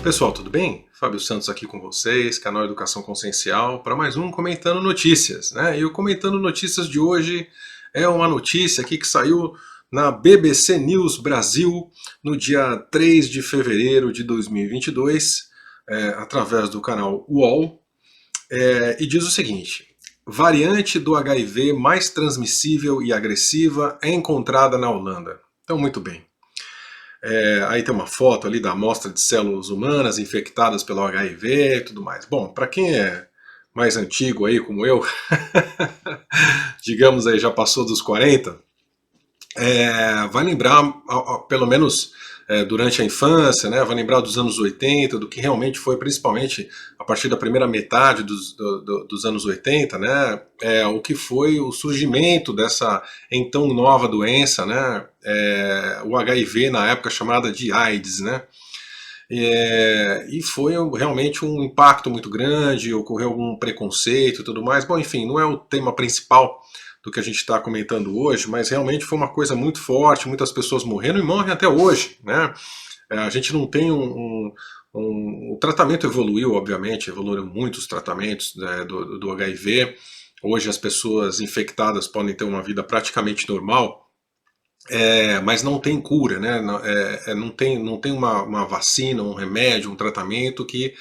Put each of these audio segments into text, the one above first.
Pessoal, tudo bem? Fábio Santos aqui com vocês, canal Educação Consciencial, para mais um Comentando Notícias, né? E o Comentando Notícias de hoje é uma notícia aqui que saiu na BBC News Brasil no dia 3 de fevereiro de 2022, através do canal UOL, e diz o seguinte: variante do HIV mais transmissível e agressiva é encontrada na Holanda. Então, muito bem. Aí tem uma foto ali da amostra de células humanas infectadas pelo HIV e tudo mais. Bom, para quem é mais antigo aí, como eu, digamos aí, já passou dos 40, vai lembrar, pelo menos durante a infância, né, vai lembrar dos anos 80, do que realmente foi, principalmente a partir da primeira metade dos anos 80, né, o que foi o surgimento dessa então nova doença, né, o HIV na época chamada de AIDS, né, e foi realmente um impacto muito grande, ocorreu algum preconceito e tudo mais. Bom, enfim, não é o tema principal do que a gente está comentando hoje, mas realmente foi uma coisa muito forte, muitas pessoas morreram e morrem até hoje, né? A gente não tem o tratamento evoluiu, obviamente, evoluíram muitos tratamentos, né, do HIV. Hoje as pessoas infectadas podem ter uma vida praticamente normal, mas não tem cura, né? Não tem uma vacina, um remédio, um tratamento que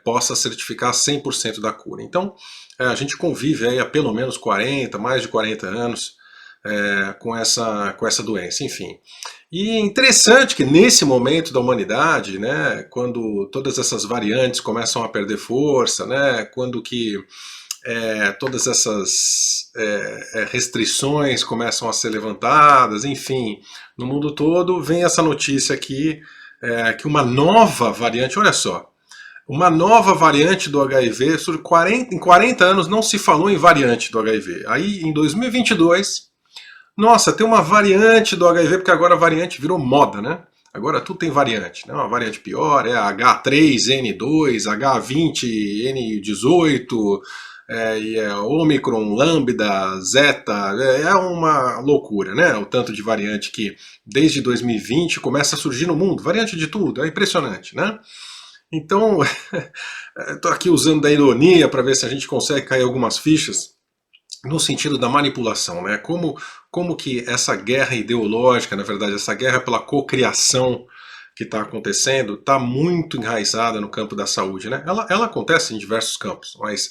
possa certificar 100% da cura. Então, a gente convive aí há pelo menos 40, mais de 40 anos com essa doença, enfim. E é interessante que nesse momento da humanidade, né, quando todas essas variantes começam a perder força, né, quando que todas essas restrições começam a ser levantadas, enfim, no mundo todo vem essa notícia aqui, que uma nova variante, olha só, uma nova variante do HIV, em 40 anos não se falou em variante do HIV, aí em 2022, nossa, tem uma variante do HIV, porque agora a variante virou moda, né? Agora tudo tem variante, né? Uma variante pior é a H3N2, H20N18, e Omicron, Lambda, Zeta, é uma loucura, né? O tanto de variante que desde 2020 começa a surgir no mundo, variante de tudo, é impressionante, né? Então, estou aqui usando da ironia para ver se a gente consegue cair algumas fichas no sentido da manipulação, né? Como que essa guerra ideológica, na verdade, essa guerra pela cocriação que está acontecendo, está muito enraizada no campo da saúde, né? Ela acontece em diversos campos, mas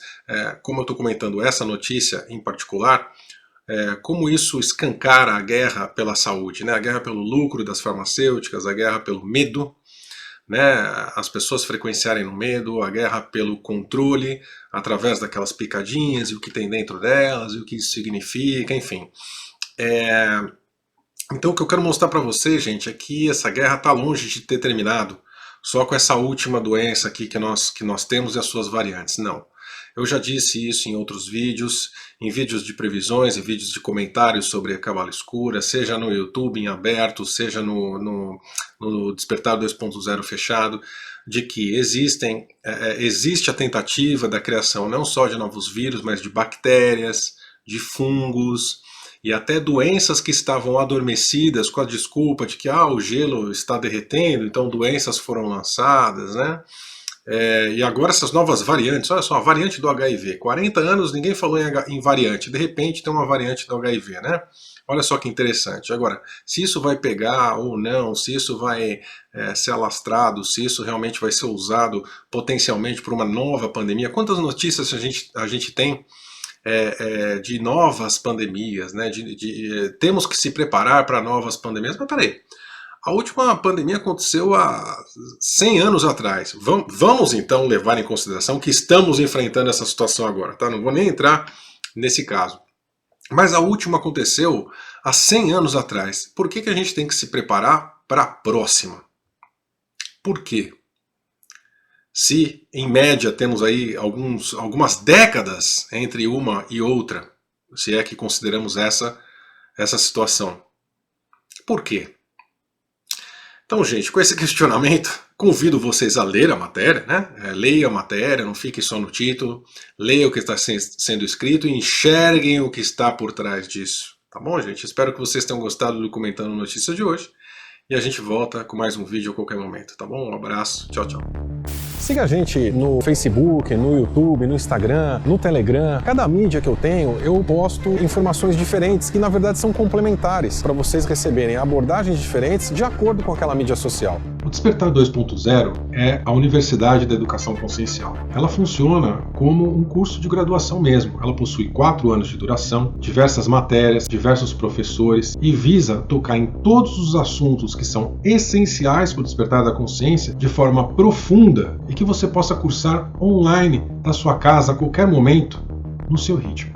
como eu estou comentando essa notícia em particular, como isso escancara a guerra pela saúde, né? A guerra pelo lucro das farmacêuticas, a guerra pelo medo, né, as pessoas frequenciarem no medo, a guerra pelo controle, através daquelas picadinhas e o que tem dentro delas, e o que isso significa, enfim. Então o que eu quero mostrar para vocês, gente, é que essa guerra está longe de ter terminado só com essa última doença aqui que nós temos e as suas variantes. Não. Eu já disse isso em outros vídeos, em vídeos de previsões, em vídeos de comentários sobre a Cabala Escura, seja no YouTube em aberto, seja no Despertar 2.0 fechado, de que existe a tentativa da criação não só de novos vírus, mas de bactérias, de fungos, e até doenças que estavam adormecidas com a desculpa de que o gelo está derretendo, então doenças foram lançadas, né? E agora essas novas variantes, olha só, a variante do HIV, 40 anos ninguém falou em variante, de repente tem uma variante do HIV, né? Olha só que interessante. Agora, se isso vai pegar ou não, se isso vai ser alastrado, se isso realmente vai ser usado potencialmente por uma nova pandemia, quantas notícias a gente tem de novas pandemias, né? Temos que se preparar para novas pandemias. Mas peraí, a última pandemia aconteceu há 100 anos atrás. Vamos então levar em consideração que estamos enfrentando essa situação agora, tá? Não vou nem entrar nesse caso. Mas a última aconteceu há 100 anos atrás. Por que a gente tem que se preparar para a próxima? Por quê? Se, em média, temos aí algumas décadas entre uma e outra, se é que consideramos essa situação. Por quê? Então, gente, com esse questionamento, convido vocês a ler a matéria, né? Leia a matéria, não fiquem só no título, leia o que está sendo escrito e enxerguem o que está por trás disso. Tá bom, gente? Espero que vocês tenham gostado do Comentando Notícias de hoje e a gente volta com mais um vídeo a qualquer momento, tá bom? Um abraço, tchau, tchau. Siga a gente no Facebook, no YouTube, no Instagram, no Telegram. Cada mídia que eu tenho, eu posto informações diferentes que na verdade são complementares para vocês receberem abordagens diferentes de acordo com aquela mídia social. O Despertar 2.0 é a Universidade da Educação Consciencial. Ela funciona como um curso de graduação mesmo. Ela possui 4 anos de duração, diversas matérias, diversos professores e visa tocar em todos os assuntos que são essenciais para o despertar da consciência de forma profunda e que você possa cursar online da sua casa a qualquer momento, no seu ritmo.